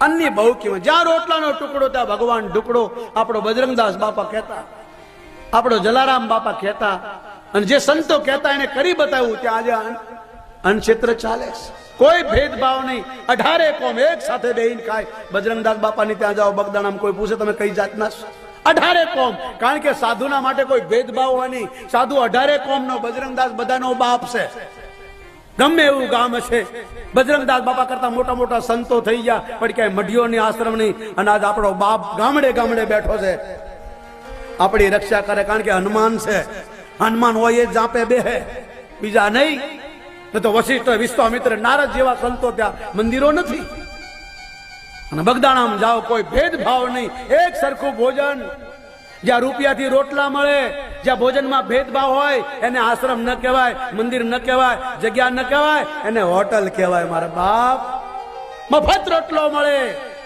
અન્ય બહુ કિંમત. જ્યાં રોટલાનો ટુકડો ત્યાં ભગવાન ઢુકડો. આપણો બજરંગદાસ બાપા કહેતા, આપણો જલારામ બાપા કહેતા, અને જે સંતો કહેતા એને કરી બતાવ્યું. ત્યાં આજે અન્નક્ષેત્ર ચાલે છે, કોઈ ભેદભાવ નહીં. 18 કોમ એક સાથે બેહીને ખાય. બજરંગદાસ બાપાની ત્યાં જાઓ બગદાણામાં, કોઈ પૂછે તમે કઈ જાતના છો? 18 કોમ. કારણ કે સાધુના માટે કોઈ ભેદભાવ હોય નહીં. સાધુ 18 કોમ નો, બજરંગદાસ બધાનો બાપ છે. ગમે એવું ગામ છે, બજરંગદાસ બાપા કરતા મોટા મોટા સંતો થઈ ગયા, પણ ક્યાંય મઢીઓની આશ્રમ નહીં. અને આજ આપણો બાપ ગામડે ગામડે બેઠો છે, આપણી રક્ષા કરે. કારણ કે હનુમાન છે, હનુમાન હોય એ જાપે બેહે, બીજા નહીં. તો વશિષ્ઠ, વિશ્વામિત્ર, નારદ જેવા સંતો ત્યાં મંદિરો નથી. અને બગદાણામાં જાઓ કોઈ ભેદભાવ નહીં, એક સરખું ભોજન. જ્યાં રૂપિયાથી રોટલા મળે, જ્યાં ભોજનમાં ભેદભાવ હોય એને આશ્રમ ન કહેવાય, મંદિર ન કહેવાય, જગ્યા ન કહેવાય, એને હોટલ કહેવાય. મારા બાપ, મફત રોટલો મળે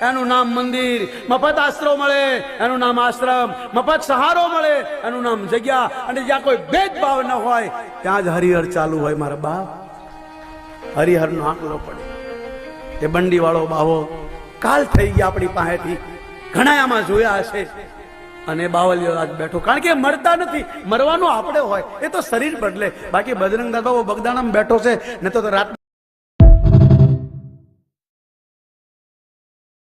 એનું નામ મંદિર, મફત આશરો મળે એનું નામ આશ્રમ, મફત સહારો મળે એનું નામ જગ્યા. અને જ્યાં કોઈ ભેદભાવ ન હોય ત્યાં જ હરિહર ચાલુ હોય. મારા બાપ, હરિહર નો આંકડો પડે. એ બંડી વાળો બાવો કાલ થઈ ગયા આપણી પાસેથી, ઘણા આમાં જોયા હશે. અને બાવલીઓ આજ બેઠો, કારણ કે મરતા નથી. મરવાનું આપણે હોય, એ તો શરીર બદલે. બાકી બજરંગદાસ બાબો બગદાણામાં બેઠો છે, ને તો રાત